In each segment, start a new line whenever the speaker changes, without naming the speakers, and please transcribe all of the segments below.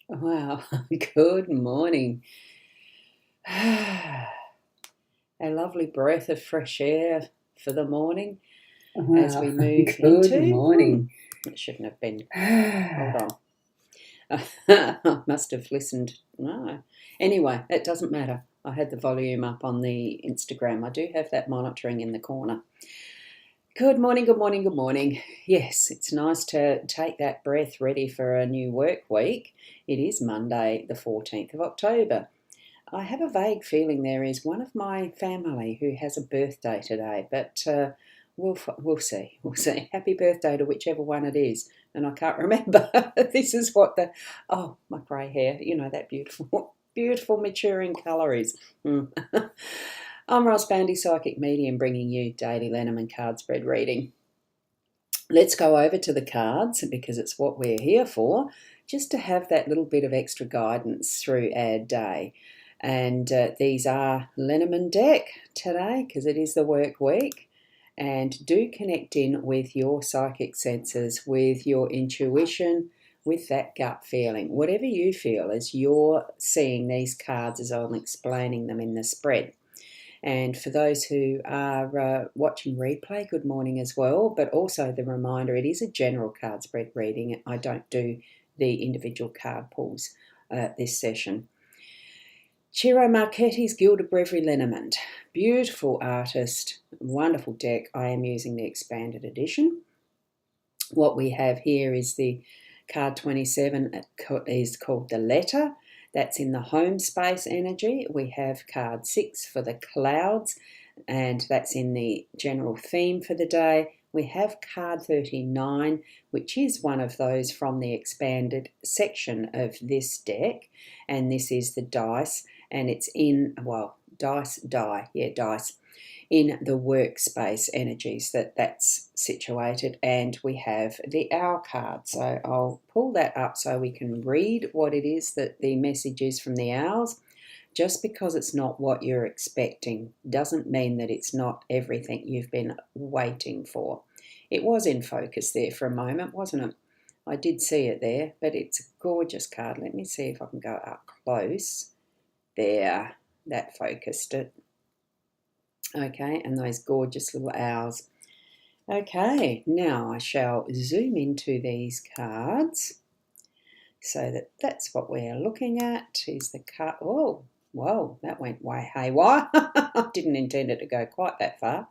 Wow, good morning. A lovely breath of fresh air for the morning as we
Wow,
move
good
into.
morning.
It shouldn't have been. Hold on. I must have listened. No. Anyway, it doesn't matter. I had the volume up on the Instagram. I do have that monitoring in the corner. Good morning, good morning, good morning. Yes, it's nice to take that breath ready for a new work week. It is Monday, the 14th of October. I have a vague feeling there is one of my family who has a birthday today, but we'll see. We'll see. Happy birthday to whichever one it is. And I can't remember. This is what my grey hair, that beautiful, beautiful maturing colour is. I'm Ross Bandy, Psychic Medium, bringing you daily Lenormand card spread reading. Let's go over to the cards because it's what we're here for, just to have that little bit of extra guidance through our day. And these are Lenormand deck today because it is the work week. And do connect in with your psychic senses, with your intuition, with that gut feeling. Whatever you feel as you're seeing these cards as I'm explaining them in the spread. And for those who are watching replay, good morning as well. But also the reminder, it is a general card spread reading. I don't do the individual card pulls this session. Ciro Marchetti's Gilded Breviary Lenormand. Beautiful artist, wonderful deck. I am using the expanded edition. What we have here is the card 27 is called the Letter. That's in the home space energy. We have card 6 for the clouds, and that's in the general theme for the day. We have card 39, which is one of those from the expanded section of this deck, and this is the dice, and it's in, dice, in the workspace energies that's situated. And we have the owl card, so I'll pull that up so we can read what it is that the message is from the owls. Just because it's not what you're expecting doesn't mean that it's not everything you've been waiting for. It was in focus there for a moment, wasn't it? I did see it there, but it's a gorgeous card. Let me see if I can go up close. There, that focused it. Okay, and those gorgeous little owls. Okay, now I shall zoom into these cards so that's what we're looking at is the card. Oh, whoa, that went way haywire. I didn't intend it to go quite that far.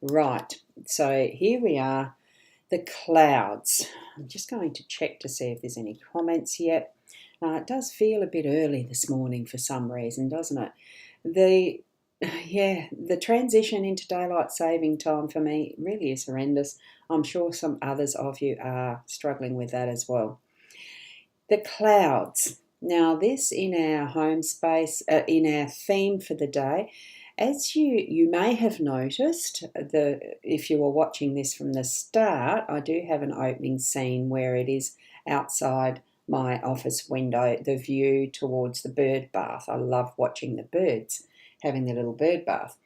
Right, so here we are, the clouds. I'm just going to check to see if there's any comments yet. It does feel a bit early this morning for some reason, doesn't it? The transition into daylight saving time for me really is horrendous. I'm sure some others of you are struggling with that as well. The clouds. Now, this in our home space, in our theme for the day, as you may have noticed, if you were watching this from the start, I do have an opening scene where it is outside my office window, the view towards the bird bath. I love watching the birds having their little bird bath.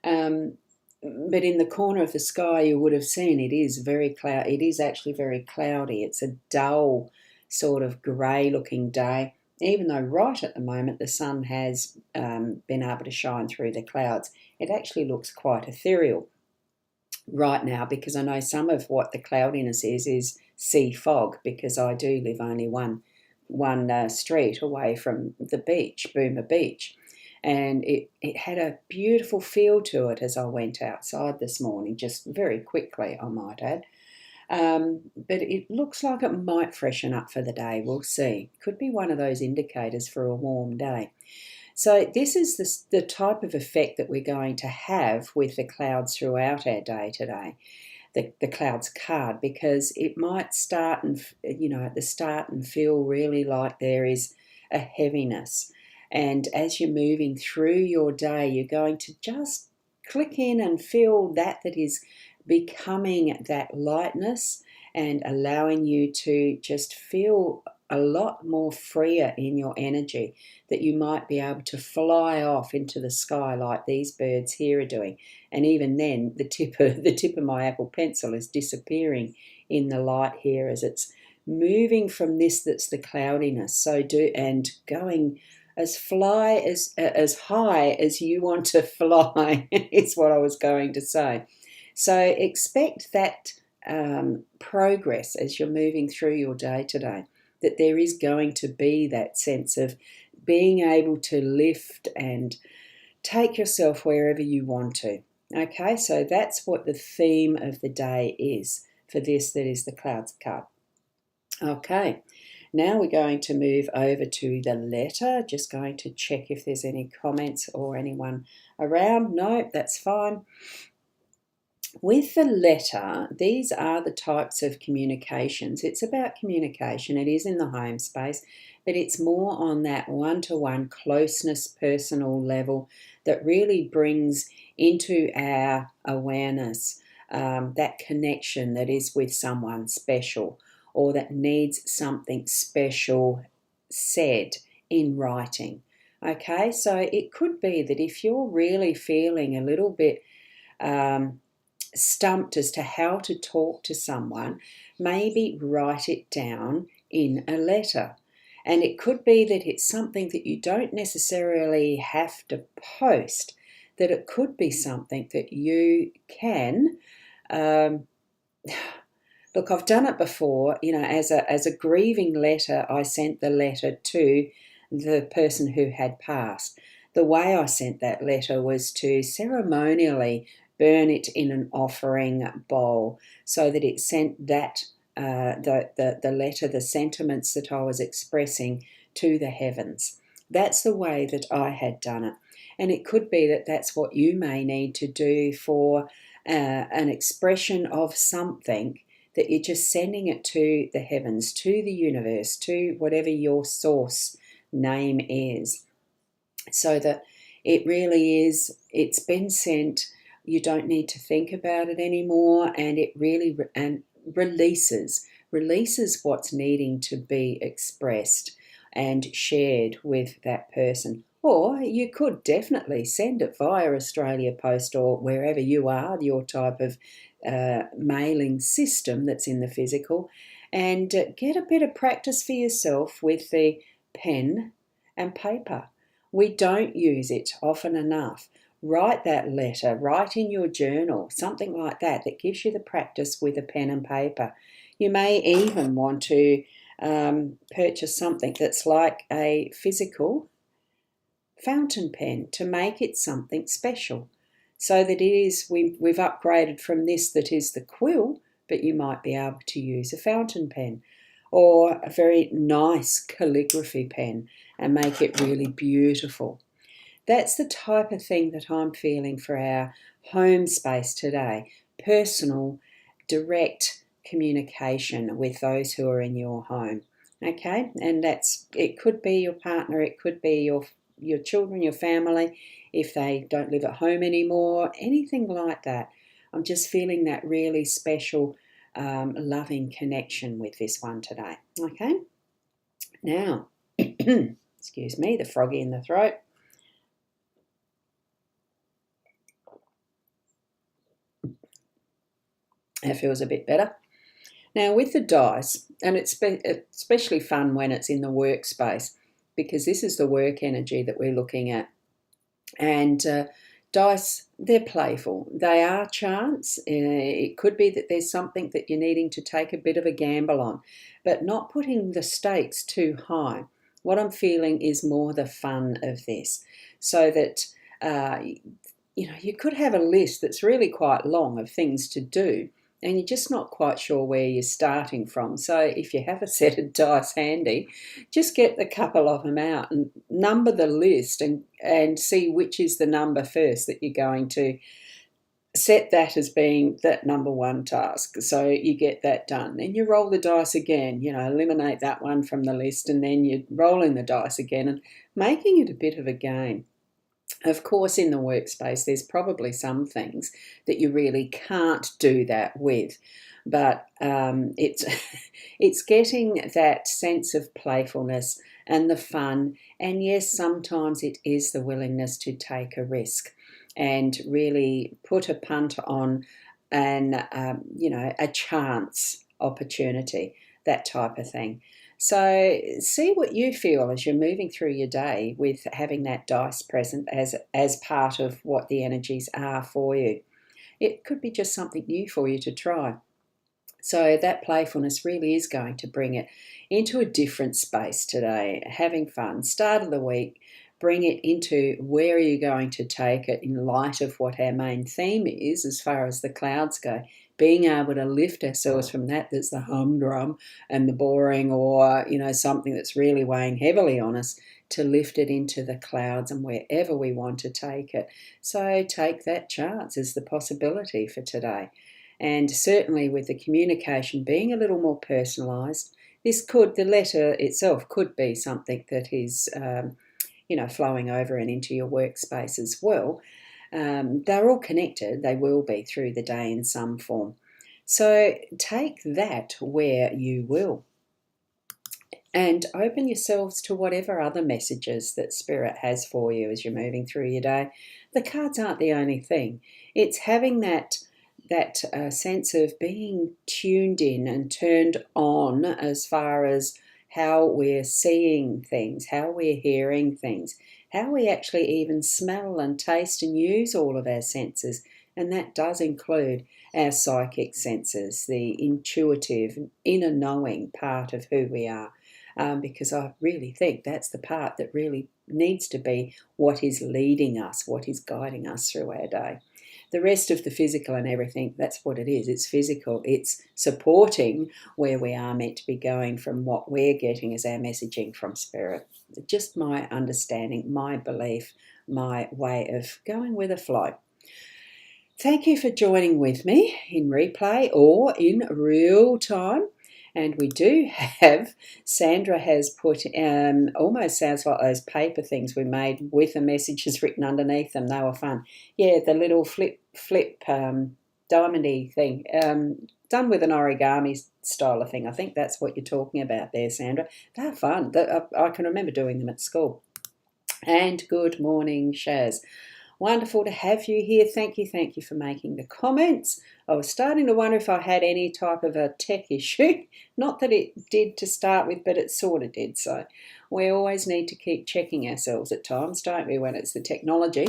But in the corner of the sky, you would have seen it is it is actually very cloudy. It's a dull sort of grey looking day, even though right at the moment the sun has been able to shine through the clouds. It actually looks quite ethereal right now, because I know some of what the cloudiness is sea fog, because I do live only one street away from the beach, Boomer Beach. And it had a beautiful feel to it as I went outside this morning, just very quickly, I might add. But it looks like it might freshen up for the day. We'll see. Could be one of those indicators for a warm day. So this is the type of effect that we're going to have with the clouds throughout our day today. The clouds card, because it might start and, at the start and feel really like there is a heaviness. And as you're moving through your day, you're going to just click in and feel that is becoming that lightness and allowing you to just feel a lot more freer in your energy, that you might be able to fly off into the sky like these birds here are doing. And even then, the tip of my Apple Pencil is disappearing in the light here as it's moving from this that's the cloudiness. So and going as high as you want to fly is what I was going to say. So expect that progress as you're moving through your day today, that there is going to be that sense of being able to lift and take yourself wherever you want to. Okay, so that's what the theme of the day is for this, that is the clouds card. Okay, now we're going to move over to the letter. Just going to check if there's any comments or anyone around. No, that's fine. With the letter, these are the types of communications. It's about communication. It is in the home space, but it's more on that one-to-one closeness, personal level that really brings into our awareness that connection that is with someone special, or that needs something special said in writing. Okay, so it could be that if you're really feeling a little bit stumped as to how to talk to someone, maybe write it down in a letter. And it could be that it's something that you don't necessarily have to post, that it could be something that you can look, I've done it before, as a grieving letter. I sent the letter to the person who had passed. The way I sent that letter was to ceremonially burn it in an offering bowl, so that it sent that the letter, the sentiments that I was expressing, to the heavens. That's the way that I had done it. And it could be that that's what you may need to do for an expression of something, that you're just sending it to the heavens, to the universe, to whatever your source name is, so that it really is, it's been sent. You don't need to think about it anymore, and it really releases what's needing to be expressed and shared with that person. Or you could definitely send it via Australia Post, or wherever you are, your type of mailing system that's in the physical, and get a bit of practice for yourself with the pen and paper. We don't use it often enough. Write that letter, write in your journal, something like that, that gives you the practice with a pen and paper. You may even want to purchase something that's like a physical fountain pen to make it something special, so that it is, we've upgraded from this that is the quill, but you might be able to use a fountain pen or a very nice calligraphy pen and make it really beautiful. That's the type of thing that I'm feeling for our home space today. Personal, direct communication with those who are in your home. Okay, and it could be your partner, it could be your children, your family, if they don't live at home anymore, anything like that. I'm just feeling that really special, loving connection with this one today. Okay, now, excuse me, the froggy in the throat. That feels a bit better. Now with the dice, and it's especially fun when it's in the workspace, because this is the work energy that we're looking at. And dice, they're playful. They are chance. It could be that there's something that you're needing to take a bit of a gamble on, but not putting the stakes too high. What I'm feeling is more the fun of this, so that you could have a list that's really quite long of things to do, and you're just not quite sure where you're starting from. So if you have a set of dice handy, just get a couple of them out and number the list, and see which is the number first that you're going to set that as being that number one task. So you get that done. Then you roll the dice again, eliminate that one from the list, and then you're rolling the dice again and making it a bit of a game. Of course, in the workspace, there's probably some things that you really can't do that with, but it's getting that sense of playfulness and the fun, and yes, sometimes it is the willingness to take a risk and really put a punt on a chance opportunity. that type of thing. So see what you feel as you're moving through your day with having that dice present as part of what the energies are for you. It could be just something new for you to try. So that playfulness really is going to bring it into a different space today, having fun. Start of the week, bring it into where are you going to take it in light of what our main theme is as far as the clouds go. Being able to lift ourselves from that that's the humdrum and the boring, or something that's really weighing heavily on us, to lift it into the clouds and wherever we want to take it. So take that chance as the possibility for today. And certainly with the communication being a little more personalised, the letter itself could be something that is, flowing over and into your workspace as well. They're all connected. They will be through the day in some form. So take that where you will. And open yourselves to whatever other messages that Spirit has for you as you're moving through your day. The cards aren't the only thing. It's having that sense of being tuned in and turned on as far as how we're seeing things, how we're hearing things, how we actually even smell and taste and use all of our senses. And that does include our psychic senses, the intuitive, inner knowing part of who we are. Because I really think that's the part that really needs to be what is leading us, what is guiding us through our day. The rest of the physical and everything, that's what it is. It's physical. It's supporting where we are meant to be going from what we're getting as our messaging from Spirit. Just my understanding, my belief, my way of going with the flow. Thank you for joining with me in replay or in real time. And we do have, Sandra has put, almost sounds like those paper things we made with the messages written underneath them. They were fun. Yeah, the little flip, diamondy thing, done with an origami style of thing. I think that's what you're talking about there, Sandra. They're fun. I can remember doing them at school. And good morning, Shaz. Wonderful to have you here. Thank you for making the comments. I was starting to wonder if I had any type of a tech issue. Not that it did to start with, but it sort of did. So we always need to keep checking ourselves at times, don't we, when it's the technology.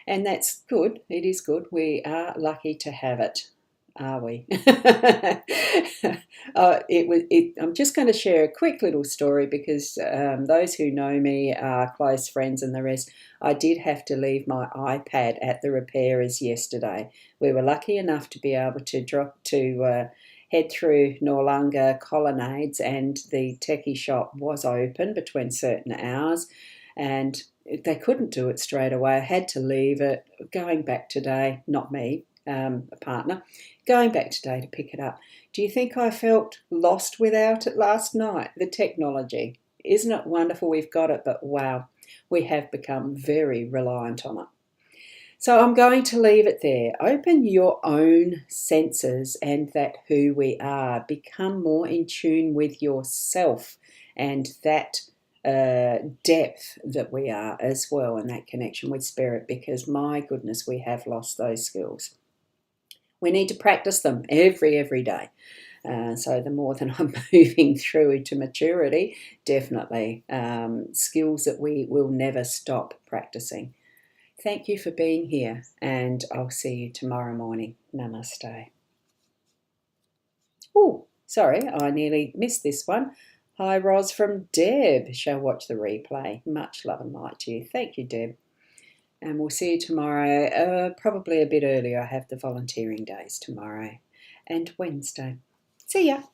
And that's good. It is good. We are lucky to have it. Are we? I'm just going to share a quick little story because those who know me are close friends and the rest. I did have to leave my iPad at the repairers yesterday. We were lucky enough to be able to head through Noarlunga Colonnades, and the techie shop was open between certain hours, and they couldn't do it straight away. I had to leave it. Going back today, not me, a partner, going back today to pick it up. Do you think I felt lost without it last night? The technology. Isn't it wonderful we've got it? But wow, we have become very reliant on it. So I'm going to leave it there. Open your own senses and that who we are. Become more in tune with yourself and that depth that we are as well, and that connection with Spirit, because my goodness, we have lost those skills. We need to practice them every day. So the more that I'm moving through to maturity, definitely skills that we will never stop practicing. Thank you for being here, and I'll see you tomorrow morning. Namaste. Oh, sorry, I nearly missed this one. Hi, Roz from Deb. Shall watch the replay. Much love and light to you. Thank you, Deb. And we'll see you tomorrow, probably a bit earlier. I have the volunteering days tomorrow and Wednesday. See ya.